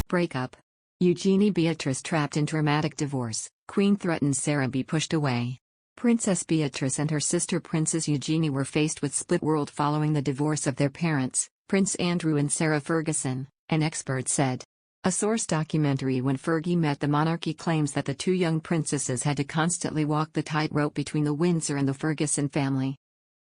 Breakup. Eugenie-Beatrice trapped in dramatic divorce. Queen threatens Sarah be pushed away. Princess Beatrice and her sister Princess Eugenie were faced with split world following the divorce of their parents, Prince Andrew and Sarah Ferguson, an expert said. A source documentary When Fergie Met the Monarchy claims that the two young princesses had to constantly walk the tightrope between the Windsor and the Ferguson family.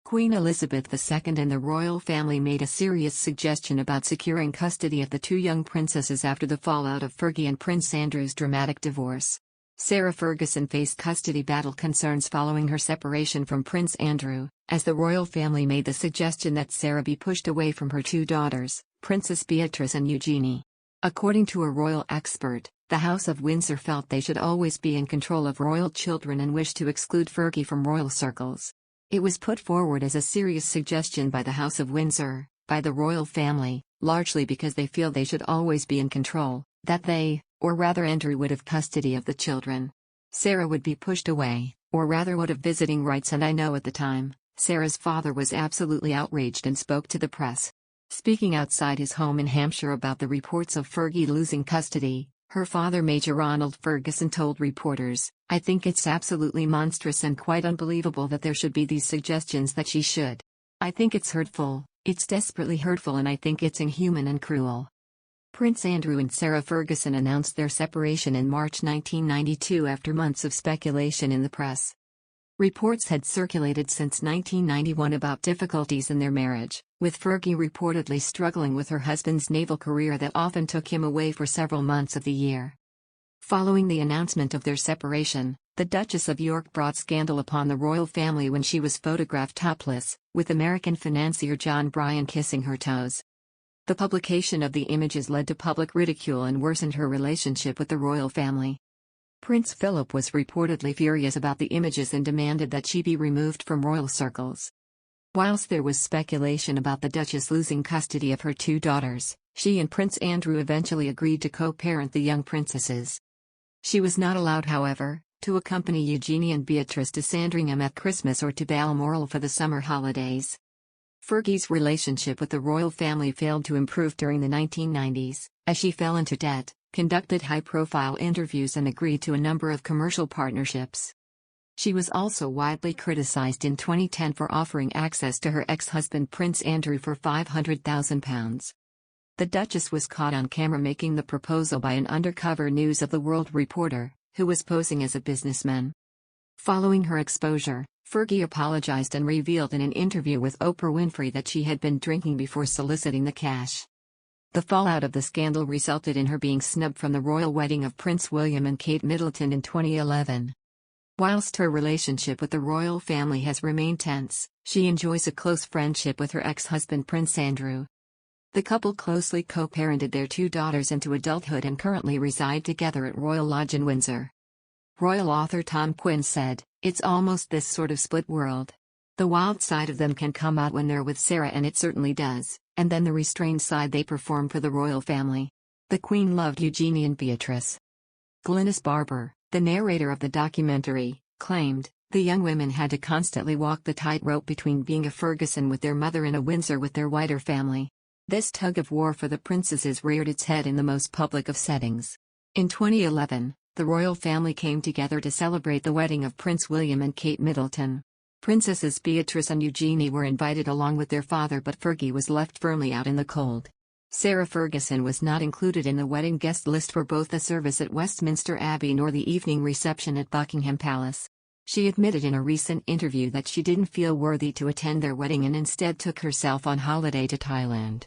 Queen Elizabeth II and the royal family made a serious suggestion about securing custody of the two young princesses after the fallout of Fergie and Prince Andrew's dramatic divorce. Sarah Ferguson faced custody battle concerns following her separation from Prince Andrew, as the royal family made the suggestion that Sarah be pushed away from her two daughters, Princess Beatrice and Eugenie. According to a royal expert, the House of Windsor felt they should always be in control of royal children and wished to exclude Fergie from royal circles. It was put forward as a serious suggestion by the House of Windsor, by the royal family, largely because they feel they should always be in control, that they, or rather Andrew, would have custody of the children. Sarah would be pushed away, or rather would have visiting rights, and I know at the time, Sarah's father was absolutely outraged and spoke to the press. Speaking outside his home in Hampshire about the reports of Fergie losing custody, her father Major Ronald Ferguson told reporters, "I think it's absolutely monstrous and quite unbelievable that there should be these suggestions that she should. I think it's hurtful, it's desperately hurtful, and I think it's inhuman and cruel." Prince Andrew and Sarah Ferguson announced their separation in March 1992 after months of speculation in the press. Reports had circulated since 1991 about difficulties in their marriage, with Fergie reportedly struggling with her husband's naval career that often took him away for several months of the year. Following the announcement of their separation, the Duchess of York brought scandal upon the royal family when she was photographed topless, with American financier John Bryan kissing her toes. The publication of the images led to public ridicule and worsened her relationship with the royal family. Prince Philip was reportedly furious about the images and demanded that she be removed from royal circles. Whilst there was speculation about the Duchess losing custody of her two daughters, she and Prince Andrew eventually agreed to co-parent the young princesses. She was not allowed, however, to accompany Eugenie and Beatrice to Sandringham at Christmas or to Balmoral for the summer holidays. Fergie's relationship with the royal family failed to improve during the 1990s, as she fell into debt, conducted high-profile interviews and agreed to a number of commercial partnerships. She was also widely criticized in 2010 for offering access to her ex-husband Prince Andrew for £500,000. The Duchess was caught on camera making the proposal by an undercover News of the World reporter, who was posing as a businessman. Following her exposure, Fergie apologized and revealed in an interview with Oprah Winfrey that she had been drinking before soliciting the cash. The fallout of the scandal resulted in her being snubbed from the royal wedding of Prince William and Kate Middleton in 2011. Whilst her relationship with the royal family has remained tense, she enjoys a close friendship with her ex-husband Prince Andrew. The couple closely co-parented their two daughters into adulthood and currently reside together at Royal Lodge in Windsor. Royal author Tom Quinn said, "It's almost this sort of split world. The wild side of them can come out when they're with Sarah, and it certainly does, and then the restrained side they perform for the royal family." The Queen loved Eugenie and Beatrice. Glynis Barber, the narrator of the documentary, claimed, "The young women had to constantly walk the tightrope between being a Ferguson with their mother and a Windsor with their wider family. This tug-of-war for the princesses reared its head in the most public of settings." In 2011, the royal family came together to celebrate the wedding of Prince William and Kate Middleton. Princesses Beatrice and Eugenie were invited along with their father, but Fergie was left firmly out in the cold. Sarah Ferguson was not included in the wedding guest list for both the service at Westminster Abbey nor the evening reception at Buckingham Palace. She admitted in a recent interview that she didn't feel worthy to attend their wedding and instead took herself on holiday to Thailand.